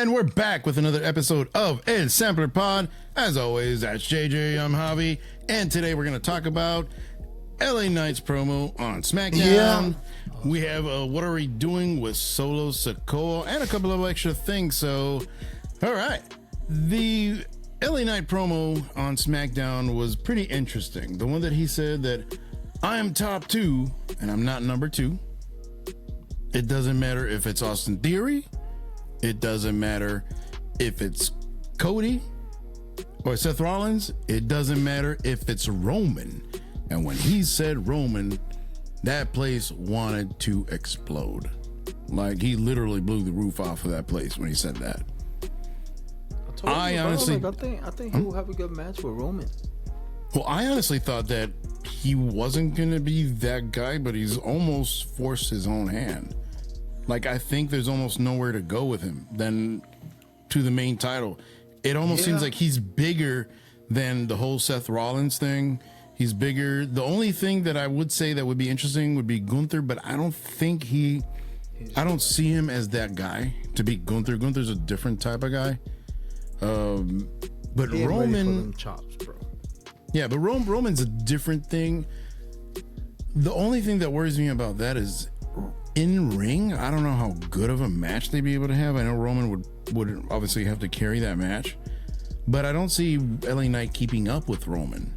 And we're back with another episode of El Sampler Pod. As always, that's JJ, I'm Javi. And today we're going to talk about LA Knight's promo on SmackDown. Yeah. We have What Are We Doing with Solo Sikoa and a couple of extra things. So, all right. The LA Knight promo on SmackDown was pretty interesting. The one that he said that I am top two and I'm not number two. It doesn't matter if it's Austin Theory. It doesn't matter if it's Cody or Seth Rollins. It doesn't matter if it's Roman. And when he said Roman, that place wanted to explode. Like, he literally blew the roof off of that place when he said that. I think he will have a good match with Roman. Well, I honestly thought that he wasn't going to be that guy, but he's almost forced his own hand. Like, I think there's almost nowhere to go with him than to the main title. It almost seems like he's bigger than the whole Seth Rollins thing. He's bigger. The only thing that I would say that would be interesting would be Gunther, but I don't think I don't see him as that guy to beat Gunther. Gunther's a different type of guy. But Roman chops, bro. Yeah, but Roman's a different thing. The only thing that worries me about that is in ring. I don't know how good of a match they'd be able to have. I know Roman would obviously have to carry that match, but I don't see LA Knight keeping up with Roman.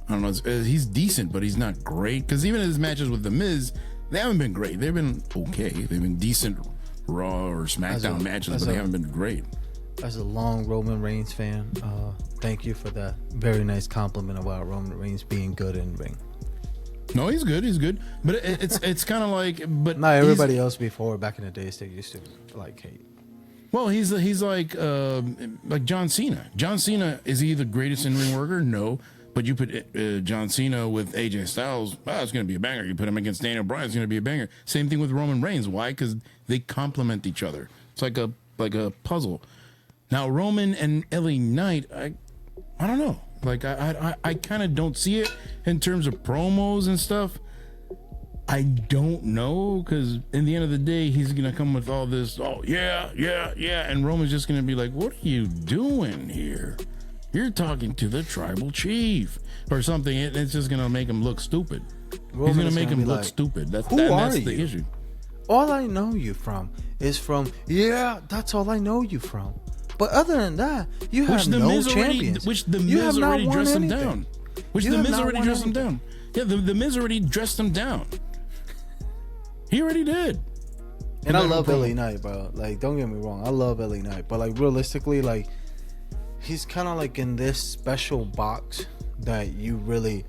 I don't know. He's decent, but he's not great. Because even his matches with The Miz, they haven't been great. They've been okay. They've been decent Raw or SmackDown matches, but they haven't been great. As a long Roman Reigns fan, thank you for that very nice compliment about Roman Reigns being good in ring. No, he's good. He's good, but it's kind of like, but not everybody else before back in the days they used to like hate. Well, he's like John Cena. John Cena, is he the greatest in ring worker? No, but you put John Cena with AJ Styles, it's going to be a banger. You put him against Daniel Bryan, it's going to be a banger. Same thing with Roman Reigns. Why? Because they complement each other. It's like a puzzle. Now Roman and LA Knight, I don't know. Like, I kind of don't see it in terms of promos and stuff. I don't know, because in the end of the day, he's going to come with all this, yeah. And Roman's just going to be like, what are you doing here? You're talking to the tribal chief or something. It's just going to make him look stupid. He's going to make him look stupid. That's the issue. All I know you from is from, that's all I know you from. But other than that, you have no champions. Which the Miz already dressed him down. Yeah, the Miz already dressed him down. He already did. And I love LA Knight, bro. Like, don't get me wrong, I love LA Knight, but like realistically, like he's kind of like in this special box that you really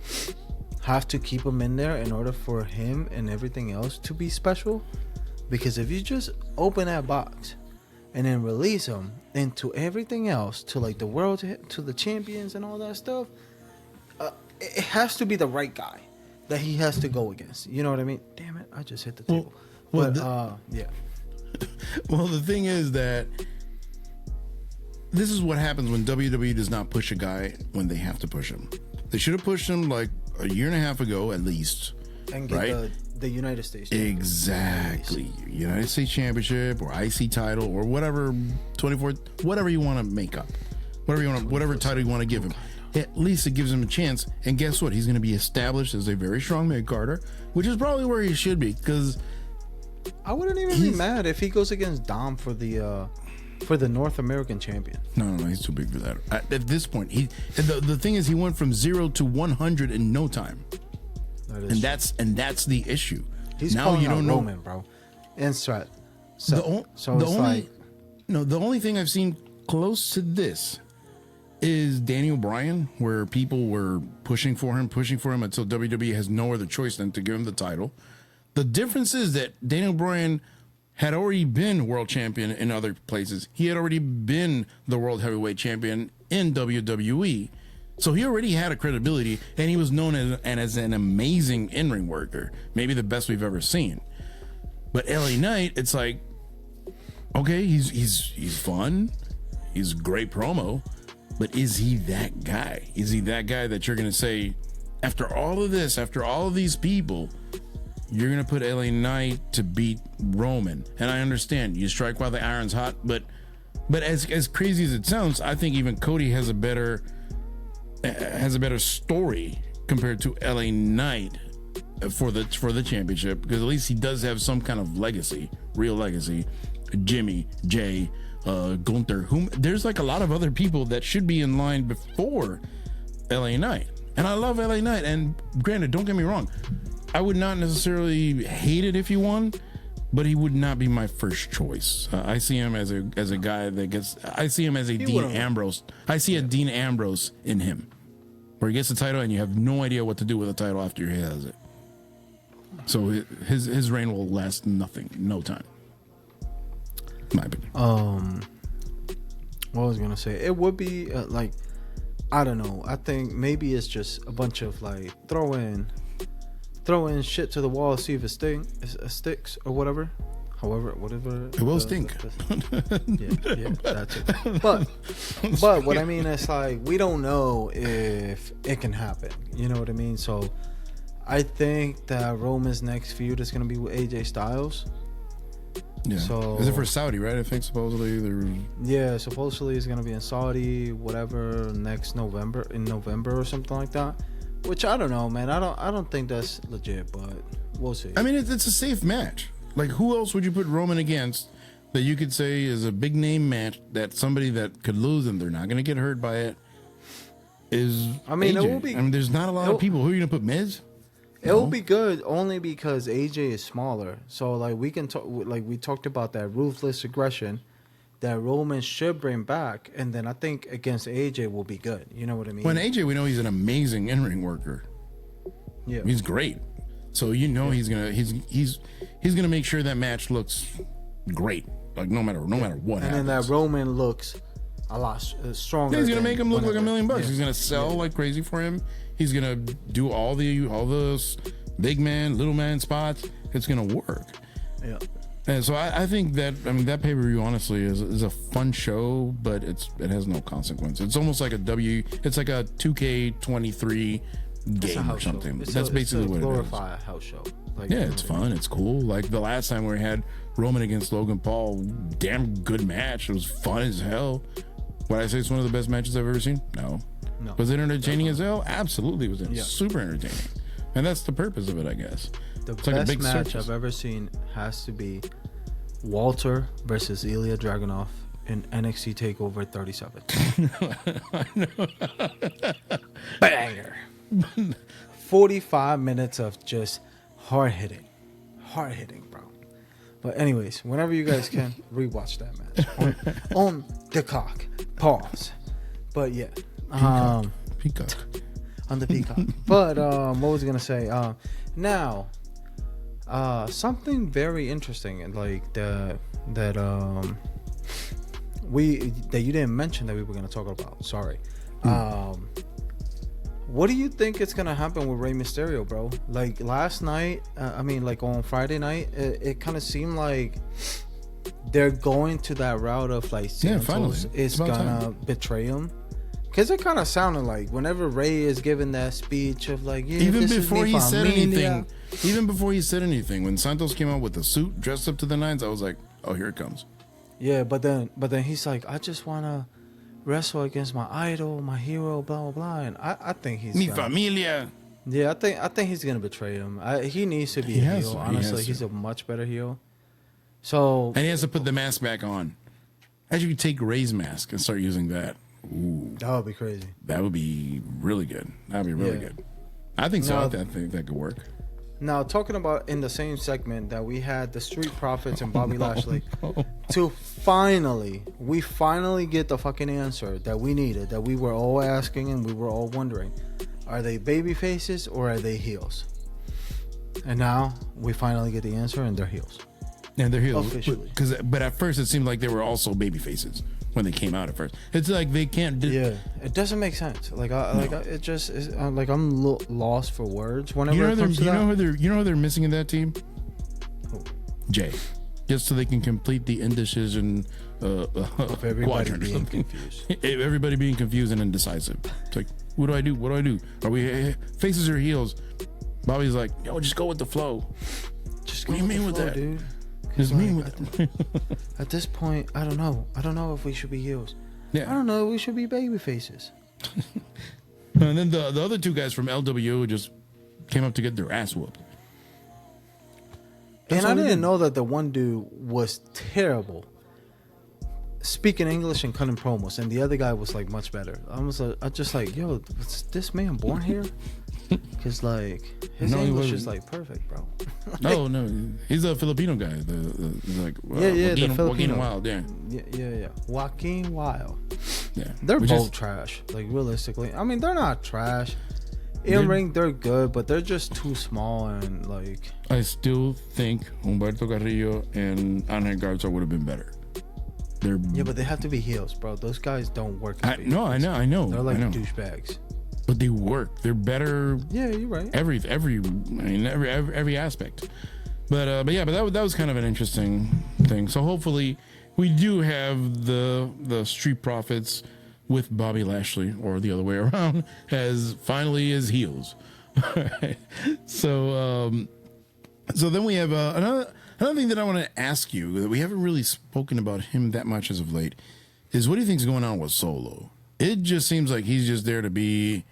have to keep him in there in order for him and everything else to be special. Because if you just open that box and then release him into everything else, to like the world, to the champions and all that stuff, it has to be the right guy that he has to go against. You know what I mean? Damn it, I just hit the table. Yeah. Well, the thing is that this is what happens when WWE does not push a guy when they have to push him. They should have pushed him like a year and a half ago at least. And get the United States Championship. Exactly. United States Championship or IC title or whatever, 24, whatever you want to make up. Whatever title you want to give him. At least it gives him a chance. And guess what? He's going to be established as a very strong mid-carder, which is probably where he should be, because I wouldn't even be mad if he goes against Dom for the North American champion. No, he's too big for that. At this point, the thing is, he went from 0 to 100 in no time. That's the issue. He's now you don't know Roman, bro. And Strat. The only thing I've seen close to this is Daniel Bryan, where people were pushing for him until WWE has no other choice than to give him the title. The difference is that Daniel Bryan had already been world champion in other places. He had already been the world heavyweight champion in WWE. So he already had a credibility, and he was known as an amazing in-ring worker, maybe the best we've ever seen. But LA Knight, it's like, okay, he's fun, he's a great promo, but is he that guy? Is he that guy that you're going to say, after all of this, after all of these people, you're going to put LA Knight to beat Roman? And I understand, you strike while the iron's hot, but But as crazy as it sounds, I think even Cody has a better story compared to LA Knight for the championship, because at least he does have some kind of legacy, real legacy. Jimmy, Jay, Gunther, there's like a lot of other people that should be in line before LA Knight. And I love LA Knight. And granted, don't get me wrong, I would not necessarily hate it if he won, but he would not be my first choice. I see him as a guy that gets. I see him as a Dean Ambrose. I see a Dean Ambrose in him, where he gets the title and you have no idea what to do with the title after he has it. So his reign will last no time. My opinion. What I was gonna say, it would be like, I don't know. I think maybe it's just a bunch of like throw in shit to the wall, see if it sticks or whatever. However, whatever. It will stink. Yeah, that's it. But what I mean is, like, we don't know if it can happen. You know what I mean? So I think that Roman's next feud is gonna be with AJ Styles. Yeah. So is it for Saudi, right? I think supposedly yeah, supposedly it's gonna be in Saudi, whatever, next November or something like that. Which I don't know, man. I don't think that's legit, but we'll see. I mean, it's a safe match. Like, who else would you put Roman against that you could say is a big name match that somebody that could lose and they're not gonna get hurt by it is? I mean, AJ. It will be. I mean, there's not a lot of people. Who are you gonna put? Miz? It will be good only because AJ is smaller. So like we can talk, like we talked about that ruthless aggression that Roman should bring back, and then I think against AJ will be good. You know what I mean? When AJ, we know he's an amazing in-ring worker. Yeah, he's great. So he's gonna make sure that match looks great, like no matter what happens. And then that Roman looks a lot stronger. Yeah, he's gonna make him look like $1 million. Yeah. He's gonna sell like crazy for him. He's gonna do all those big man, little man spots. It's gonna work. Yeah. And so I think that that pay-per-view honestly is a fun show, but it has no consequence. It's almost like it's like a 2K23 game or something. That's basically what it is. Glorify a house show. Like, yeah, it's fun. It's cool. Like the last time we had Roman against Logan Paul, damn good match. It was fun as hell. Would I say it's one of the best matches I've ever seen? No. Was it entertaining as hell? Absolutely, it was super entertaining, and that's the purpose of it, I guess. The best match I've ever seen has to be Walter versus Ilya Dragunov in NXT TakeOver 37. I know. Banger. 45 minutes of just hard hitting, bro. But anyways, whenever you guys can, rewatch that match on the cock. Pause. But yeah. Peacock. On the Peacock. But what was I gonna say? Now, something very interesting, like that you didn't mention that we were gonna talk about. Sorry. What do you think is gonna happen with Rey Mysterio, bro? Like last night, like on Friday night, it kind of seemed like they're going to that route of like Santos is gonna betray him. Because it kind of sounded like whenever Ray is giving that speech of like, yeah, even before he said anything, when Santos came out with the suit dressed up to the nines, I was like, oh, here it comes. Yeah, but then he's like, I just want to wrestle against my idol, my hero, blah, blah, blah. And I think he's... Mi familia. Yeah, I think he's going to betray him. He needs to be a heel, honestly. He's a much better heel. So... And he has to put the mask back on. As you could take Ray's mask and start using that. Ooh, that would be crazy. That would be really good. That would be really good. I think so. I think that could work. Now, talking about in the same segment that we had the Street Profits and Bobby Lashley to we finally get the fucking answer that we needed, that we were all asking and we were all wondering. Are they baby faces or are they heels? And now we finally get the answer and they're heels. And they're heels. Officially. But at first it seemed like they were also baby faces. When they came out at first, it's like they can't do. Yeah, it doesn't make sense. It just is like I'm lost for words. Whenever it comes to that. You know who they're missing in that team? Who? Jay, just so they can complete the indecision of everybody being confused. Everybody being confused and indecisive. It's like, what do I do? What do I do? Are we faces or heels? Bobby's like, yo, just go with the flow. Just what do you mean with that, dude? It's like, at this point, I don't know. I don't know if we should be heels. Yeah. I don't know if we should be baby faces. And then the other two guys from LWO just came up to get their ass whooped. And I didn't know that the one dude was terrible speaking English and cutting promos, and the other guy was like much better. I just like, yo, was this man born here? Because like his English is like perfect, bro. No, he's a Filipino guy. The Joaquin Wild, yeah. Joaquin Wild. Yeah, they're both trash. Like realistically, I mean, they're not trash. In ring, they're good, but they're just too small and like. I still think Humberto Carrillo and Angel Garza would have been better. Yeah, but they have to be heels, bro. Those guys don't work. I know. They're like douchebags. But they work. They're better. Yeah, you're right. Every aspect. But that was kind of an interesting thing. So hopefully we do have the Street Profits with Bobby Lashley, or the other way around, as finally as heels. So then we have another thing that I want to ask you that we haven't really spoken about him that much as of late is, what do you think's going on with Solo? It just seems like he's just there to be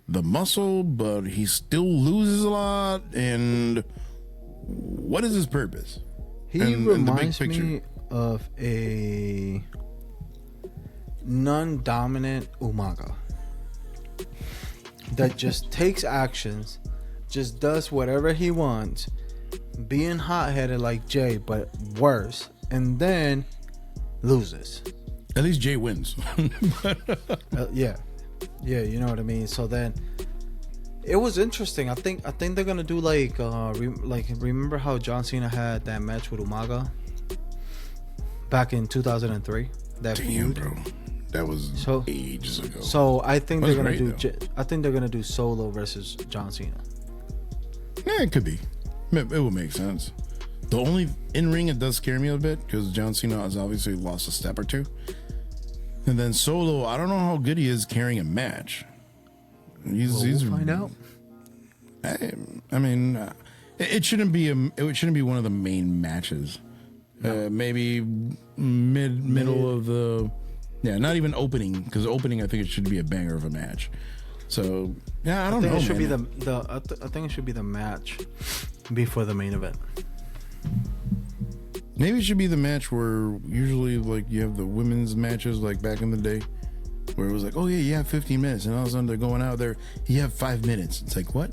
the muscle, but he still loses a lot. And what is his purpose? He reminds me of a non-dominant Umaga that just takes actions, just does whatever he wants, being hot-headed like Jay, but worse, and then loses. At least Jay wins. Yeah, you know what I mean. So then it was interesting. I think they're gonna do like remember how John Cena had that match with Umaga back in 2003? That feud, bro. That was ages ago. So I think they're gonna do. I think they're gonna do Solo versus John Cena. Yeah, it could be. It would make sense. The only in ring it does scare me a bit because John Cena has obviously lost a step or two, and then Solo, I don't know how good he is carrying a match. We'll find out. I mean, it shouldn't be one of the main matches. No. Maybe middle of the. Yeah, not even opening, because opening I think it should be a banger of a match. So yeah, I don't know. It should be I think it should be the match before the main event. Maybe it should be the match where usually like you have the women's matches like back in the day, where it was like, oh yeah, you have 15 minutes, and all of a sudden they're going out there, you have 5 minutes. It's like, what?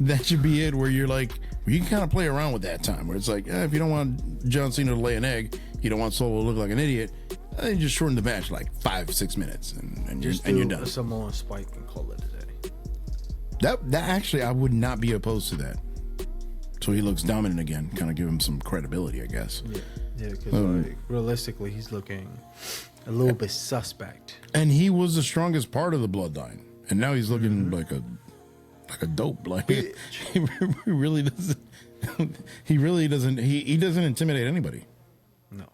That should be it, where you're like, you can kind of play around with that time, where it's like, if you don't want John Cena to lay an egg, you don't want Solo to look like an idiot, then just shorten the match like 5-6 minutes, and you're done. Samoa Spike and call it a day. That actually, I would not be opposed to that. So he looks dominant again, kind of give him some credibility, I guess. Yeah, because like realistically, he's looking a little bit suspect. And he was the strongest part of the bloodline, and now he's looking like a dope. Like he really doesn't. He really doesn't. He doesn't intimidate anybody. No.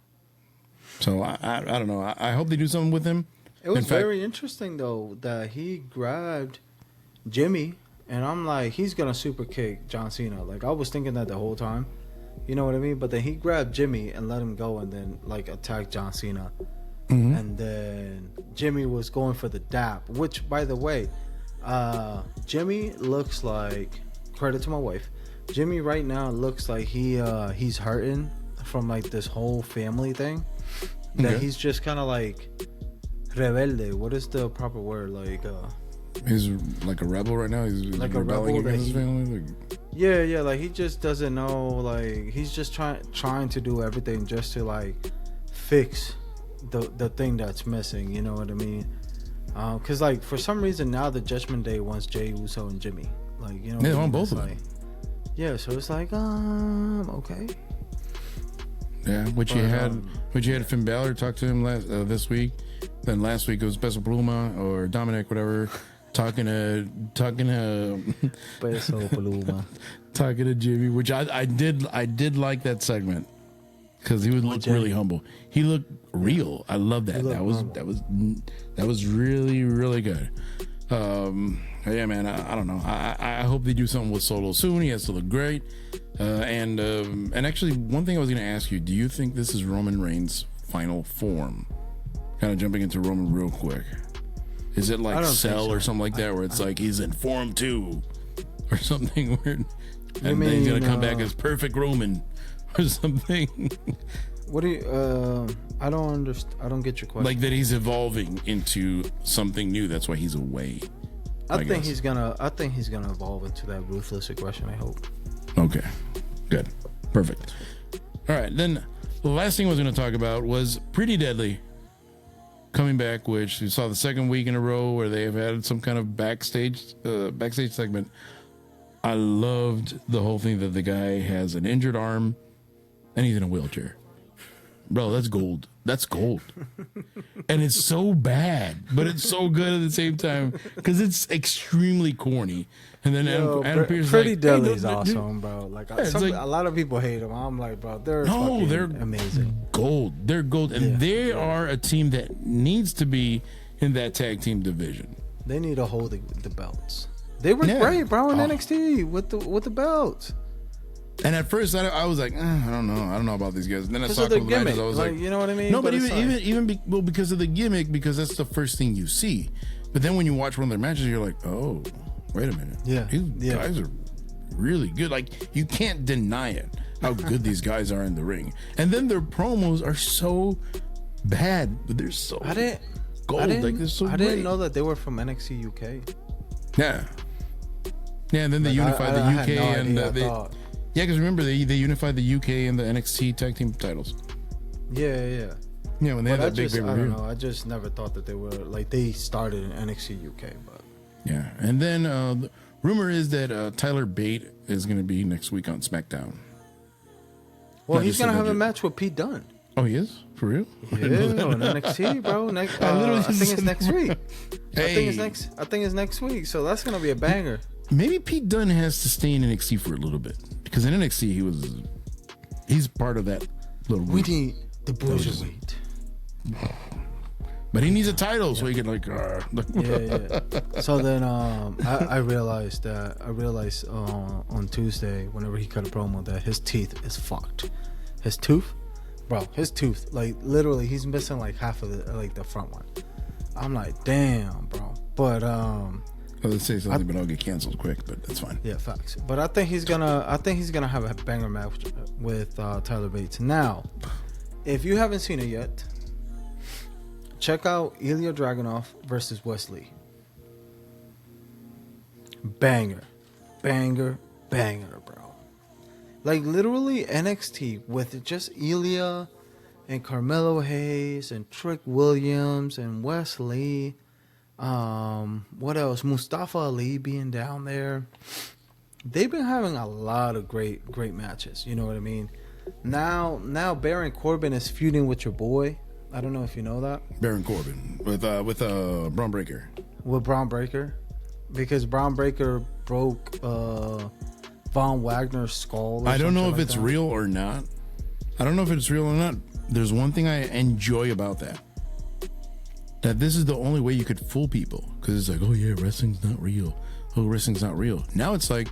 So I don't know. I hope they do something with him. It was very interesting though that he grabbed Jimmy, and I'm like, he's gonna super kick John Cena. Like I was thinking that the whole time, you know what I mean? But then he grabbed Jimmy and let him go, and then like attacked John Cena. Mm-hmm. And then Jimmy was going for the dap, which by the way, Jimmy looks like, credit to my wife, Jimmy right now looks like he's hurting from like this whole family thing. That he's just kind of like rebelde. What is the proper word? Like he's like a rebel right now. He's like rebelling against his family. Like, yeah. Like he just doesn't know. Like he's just trying to do everything just to like fix the thing that's missing. You know what I mean? Because like for some reason now the Judgment Day wants Jey Uso and Jimmy. Like you know. They want both of them. Yeah. So it's like okay. Yeah, which you had Finn Balor talk to him this week. Then last week it was Peso Pluma or Dominic, whatever, talking to Peso Pluma, talking to Jimmy, which I did like that segment because he would look really humble. He looked real. I love that. That was really, really good. Yeah, man. I don't know. I hope they do something with Solo soon. He has to look great. And actually, one thing I was going to ask you: do you think this is Roman Reigns' final form? Kind of jumping into Roman real quick. Is it like Cell or something like that, where it's like he's in form 2 or something weird, and then he's going to come back as perfect Roman or something? What do you? I don't understand. I don't get your question. Like that he's evolving into something new. That's why he's away. I think he's gonna evolve into that ruthless aggression. I hope. Okay, good, perfect. All right, then the last thing I was going to talk about was Pretty Deadly coming back, which we saw the second week in a row where they have had some kind of backstage segment. I loved the whole thing that the guy has an injured arm and he's in a wheelchair. Bro, that's gold. That's gold. And it's so bad, but it's so good at the same time because it's extremely corny. And then Adam Pearce Pretty Deadly is awesome, bro. Like, a lot of people hate him. I'm like, bro, they're amazing. Gold. They're gold. And they are a team that needs to be in that tag team division. They need to hold the belts. They were great, bro, in NXT with the belts. And at first, I was like, I don't know about these guys. And then I saw a couple matches. I was like, you know what I mean? No, but even because of the gimmick, because that's the first thing you see. But then when you watch one of their matches, you're like, oh, wait a minute. Yeah, these guys are really good. Like, you can't deny it how good these guys are in the ring. And then their promos are so bad, but they're so gold. They're so I didn't know that they were from NXT UK. Yeah. Yeah, and then they unified the UK Yeah, because remember, they unified the UK and the NXT tag team titles. Yeah. Yeah, when they had that big I don't know. I just never thought that they were, like, they started in NXT UK. But yeah, and then the rumor is that Tyler Bate is going to be next week on SmackDown. Well, he's going to have a match with Pete Dunne. Oh, he is? For real? Yeah, on NXT, bro. I think it's next week. Hey. I think it's next week, so that's going to be a banger. Maybe Pete Dunne has to stay in NXT for a little bit. Because in NXT, he's part of that little group. We need the bruiserweight. But he needs a title so he can Yeah. So then I realized on Tuesday, whenever he cut a promo, that his teeth is fucked. His tooth, like literally, he's missing like half of the front one. I'm like, damn, bro. But let's say something, but I'll get canceled quick. But that's fine. Yeah, facts. But I think he's gonna have a banger match with Tyler Bates. Now, if you haven't seen it yet, check out Ilya Dragunov versus Wesley. Banger, bro. Like literally NXT with just Ilya and Carmelo Hayes and Trick Williams and Wesley. What else? Mustafa Ali being down there. They've been having a lot of great matches. You know what I mean? Now Baron Corbin is feuding with your boy. I don't know if you know that. Baron Corbin with Braun Breaker. With Braun Breaker, because Braun Breaker broke Von Wagner's skull. I don't know if it's real or not. There's one thing I enjoy about that. That this is the only way you could fool people. Because it's like, oh yeah, wrestling's not real. Now it's like,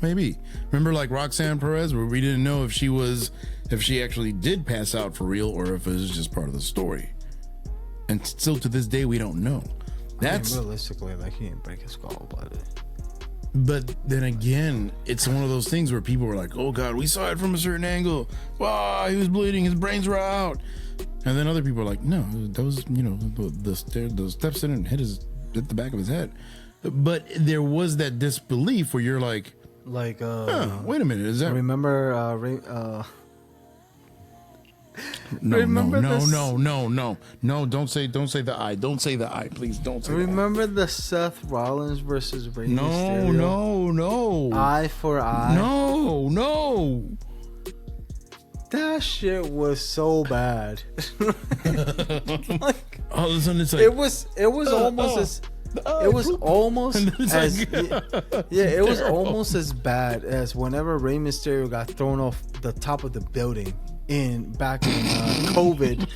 maybe. Remember like Roxanne Perez, where we didn't know if she actually did pass out for real or if it was just part of the story. And still to this day, we don't know. That's realistically, like, he didn't break his skull, but then again, it's one of those things where people were like, oh God, we saw it from a certain angle. Wow, he was bleeding, his brains were out. And then other people are like, no, that was, the steps didn't hit the back of his head. But there was that disbelief where you're like, wait a minute, is that? Remember, No, don't say the eye. Don't say the eye, please. Don't say. Remember the Seth Rollins versus Rey Mysterio? No. Eye for eye. No. That shit was so bad. Like, all of a sudden it's like it was almost almost as bad as whenever Rey Mysterio got thrown off the top of the building back in COVID.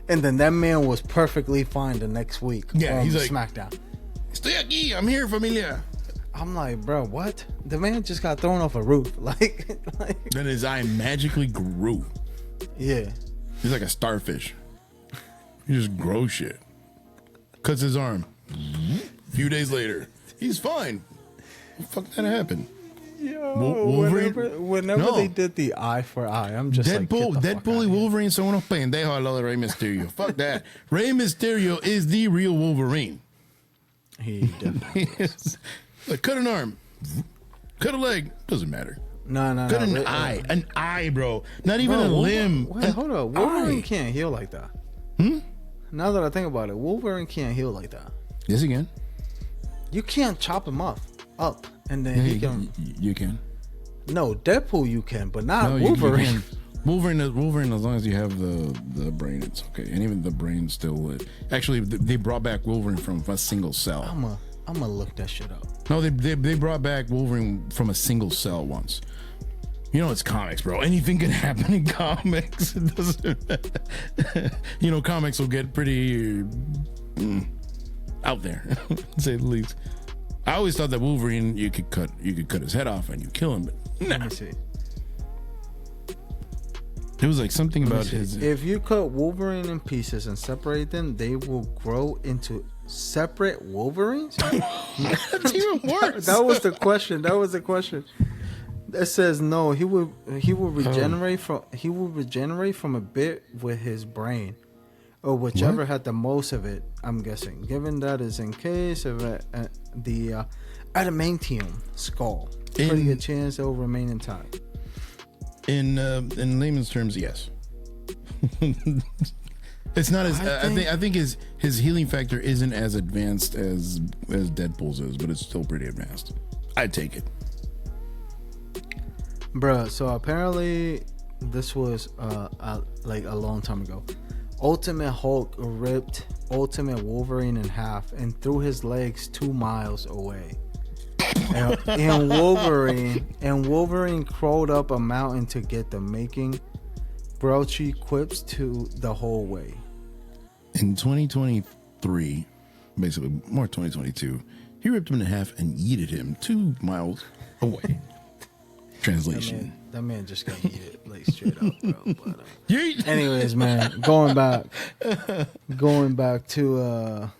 And then that man was perfectly fine the next week. Yeah, he's like, SmackDown. Estoy aquí, I'm here, familia. I'm like, bro, what? The man just got thrown off a roof. Like Then his eye magically grew. Yeah. He's like a starfish. He just grows shit. Cuts his arm. A few days later, he's fine. What the fuck that happened? Yo, Wolverine? whenever they did the eye for eye, I'm just Deadpool, like, Deadpool y Wolverine son unos pendejos al lado de Rey Mysterio. Fuck that. Rey Mysterio is the real Wolverine. He definitely is. Like, cut an arm, cut a leg, doesn't matter. No. Cut an eye, bro. Not even a limb. Wait, hold up. Wolverine can't heal like that. Now that I think about it, Wolverine can't heal like that. Yes, he can. You can't chop him up, and then he can. You can. No, Deadpool you can, but not Wolverine. Wolverine, as long as you have the brain, it's okay. And even the brain still. Actually, they brought back Wolverine from a single cell. I'm gonna look that shit up. No, they brought back Wolverine from a single cell once. You know, it's comics, bro. Anything can happen in comics. It doesn't. You know, comics will get pretty out there, to say the least. I always thought that Wolverine, you could cut his head off and you kill him, but nah. Let me see. It was like something about his. If you cut Wolverine in pieces and separate them, they will grow into separate Wolverines. That's even worse. That was the question. It says no. He will regenerate from a bit with his brain, or whichever had the most of it. I'm guessing. Given that is in case of the adamantium skull, pretty good chance it will remain intact. In layman's terms, yes. It's not as I think his healing factor isn't as advanced as Deadpool's is, but it's still pretty advanced. I'd take it. Bruh, so apparently this was like a long time ago. Ultimate Hulk ripped Ultimate Wolverine in half and threw his legs 2 miles away. And Wolverine crawled up a mountain to get them, making grouchy quips to the whole way. In 2023, basically more 2022, he ripped him in half and yeeted him 2 miles away. Translation. That man just got yeeted like straight up, bro. But, anyways, man, going back to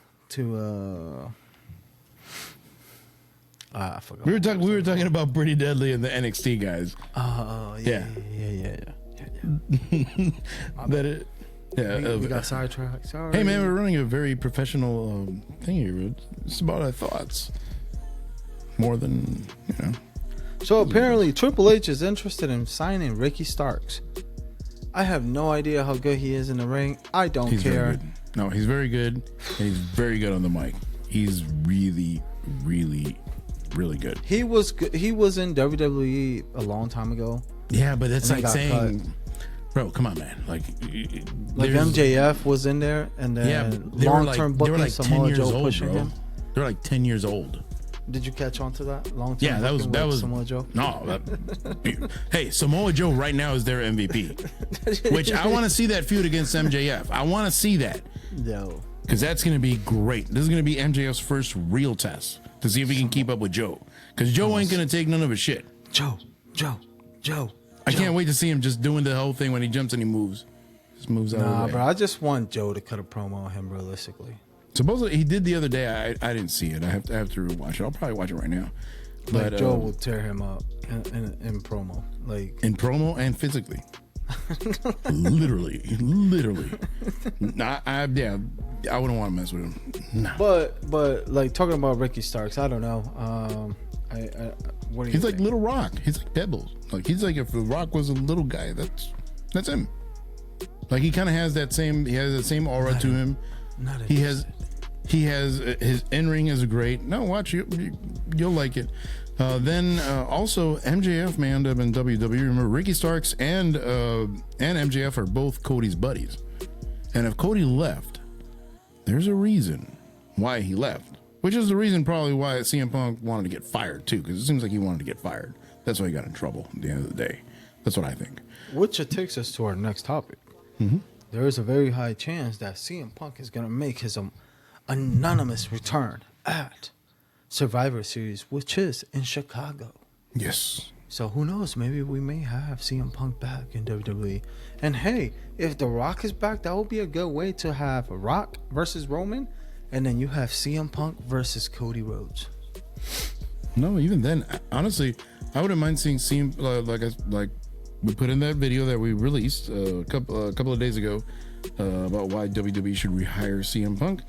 I forgot. We were talking about Pretty Deadly and the NXT guys. Oh yeah. We got sidetracked. Sorry. Hey man, we're running a very professional thing here. It's about our thoughts more than you know. So apparently Triple H is interested in signing Ricky Starks. I have no idea how good he is in the ring. I don't care. Very good. No, he's very good, and he's very good on the mic. He's really, really, really good. He was good. He was in WWE a long time ago. Yeah, but it's like saying, bro, come on, man. Like MJF was in there, and then long-term booking Samoa Joe pushing him. They're like 10 years old. Did you catch on to that? Long-term yeah, that was Samoa Joe. No, hey, Samoa Joe right now is their MVP, which I want to see that feud against MJF. I want to see that. No, because that's going to be great. This is going to be MJF's first real test to see if he can keep up with Joe. Because Joe ain't going to take none of his shit. Joe. I can't wait to see him just doing the whole thing when he jumps and he moves. Just moves out of the way. Bro, I just want Joe to cut a promo on him realistically. Supposedly he did the other day. I didn't see it. I have to watch it. I'll probably watch it right now. But like Joe will tear him up in promo, like in promo and physically. literally. Nah, I wouldn't want to mess with him. Nah. But like talking about Ricky Starks, I don't know. What do you He's like think? Little Rock. He's like Pebbles. Like he's like if the Rock was a little guy, that's him. Like he kind of has that same. He has that same aura to him. He has his in-ring is great. No, watch you'll like it. Then also MJF may end up in WWE. Remember Ricky Starks and MJF are both Cody's buddies. And if Cody left, there's a reason why he left, which is the reason probably why CM Punk wanted to get fired too, because it seems like he wanted to get fired. That's why he got in trouble at the end of the day. That's what I think. Which takes us to our next topic. Mm-hmm. There is a very high chance that CM Punk is going to make his anonymous return at Survivor Series, which is in Chicago. Yes. So who knows? Maybe we may have CM Punk back in WWE. And hey, if The Rock is back, that would be a good way to have Rock versus Roman, and then you have CM Punk versus Cody Rhodes. No, even then, honestly, I wouldn't mind seeing CM like we put in that video that we released a couple of days ago about why WWE should rehire CM Punk.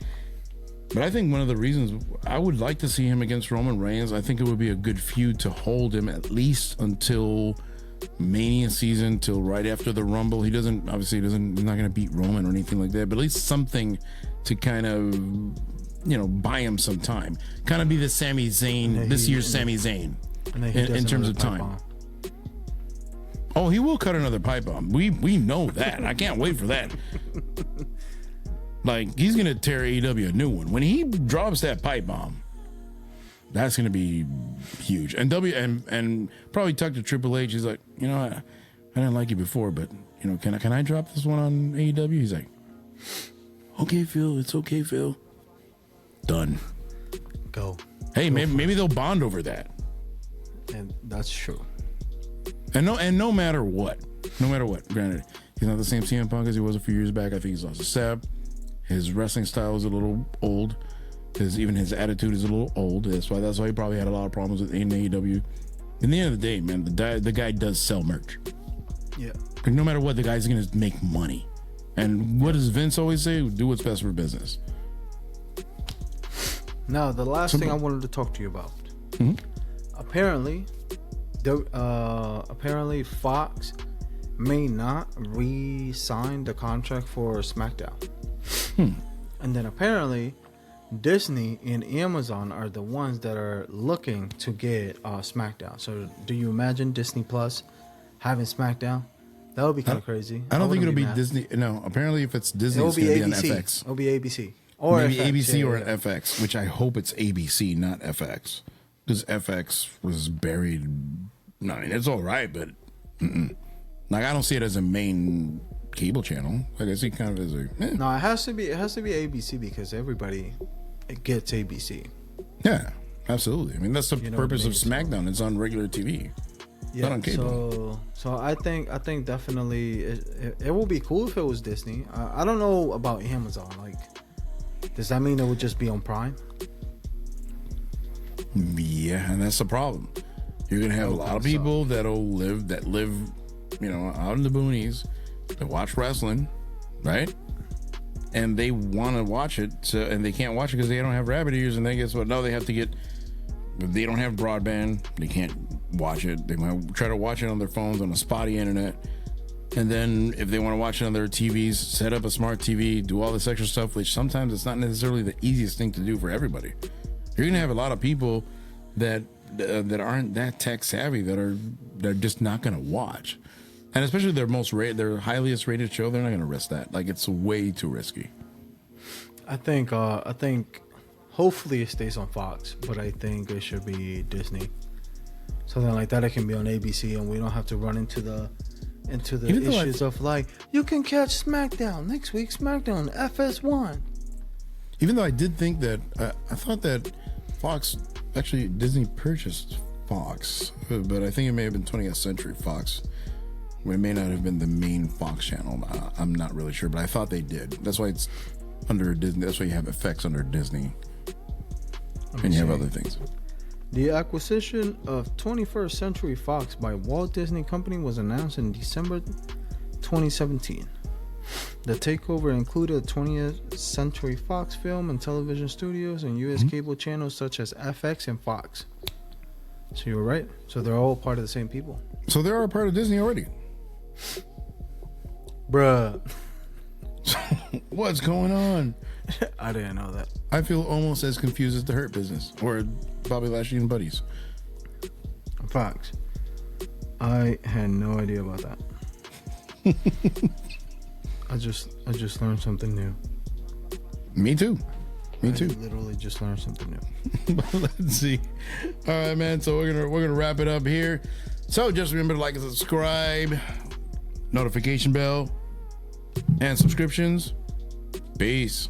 But I think one of the reasons I would like to see him against Roman Reigns, I think it would be a good feud to hold him at least until Mania season, till right after the Rumble. He's not going to beat Roman or anything like that, but at least something to kind of, buy him some time. Kind of be the Sami Zayn, this year's Sami Zayn in terms of time. Bomb. Oh, he will cut another pipe bomb. We know that. I can't wait for that. Like, he's going to tear AEW a new one. When he drops that pipe bomb, that's going to be huge. And and probably talk to Triple H. He's like, I didn't like you before, but, can I drop this one on AEW? He's like, okay, Phil. It's okay, Phil. Done. Go. Hey, maybe they'll bond over that. And that's true. And no matter what, granted, he's not the same CM Punk as he was a few years back. I think he's lost a step. His wrestling style is a little old, because even his attitude is a little old. That's why he probably had a lot of problems with AEW. In the end of the day, man, the guy does sell merch. Yeah. Like, no matter what, the guy's going to make money. And what does Vince always say? Do what's best for business. Now, the last thing I wanted to talk to you about. Mm-hmm. Apparently, Fox may not re-sign the contract for SmackDown. And then apparently Disney and Amazon are the ones that are looking to get SmackDown. So do you imagine Disney Plus having SmackDown? That would be kind of crazy. I don't think it'll be Disney. No, apparently if it's Disney, it's going to be on FX. It'll be ABC. Or maybe FX, ABC or FX, which I hope it's ABC, not FX. Because FX was buried. I mean, it's all right, but like, I don't see it as a main cable channel. Like, I see it kind of as a No, it has to be ABC, because everybody gets ABC. Yeah, absolutely. I mean, that's the purpose of SmackDown. It's on regular TV. Yeah, not on cable. So I think definitely it will be cool if it was Disney. I don't know about Amazon. Like, does that mean it would just be on Prime? Yeah, and that's the problem. You're gonna have a lot of people that live, out in the boonies, that watch wrestling, right? And they want to watch it, and they can't watch it because they don't have rabbit ears. And then guess what? No, they have to get. They don't have broadband. They can't watch it. They might try to watch it on their phones on a spotty internet. And then if they want to watch it on their TVs, set up a smart TV, do all this extra stuff, which sometimes it's not necessarily the easiest thing to do for everybody. You're gonna have a lot of people that aren't that tech savvy they're just not gonna watch, and especially their highest rated show, they're not gonna risk that. Like, it's way too risky. I think hopefully it stays on Fox, but I think it should be Disney. Something like that. It can be on ABC, and we don't have to run into the issues of like, you can catch SmackDown next week. SmackDown FS1. Even though I did think that I thought that Fox, actually Disney purchased Fox, but I think it may have been 20th Century Fox. It may not have been the main Fox channel. I'm not really sure, but I thought they did. That's why it's under Disney. That's why you have effects under Disney, and you have other things. The acquisition of 21st Century Fox by Walt Disney Company was announced in December 2017. The takeover included 20th Century Fox film and television studios and U.S. cable channels such as FX and Fox. So you were right. So they're all part of the same people. So they are part of Disney already. Bruh. What's going on? I didn't know that. I feel almost as confused as the Hurt Business or Bobby Lashley and Buddies. Fox. I had no idea about that. I just learned something new. Me too. I literally just learned something new. Let's see. All right, man. So we're gonna wrap it up here. So just remember to like and subscribe, notification bell, and subscriptions. Peace.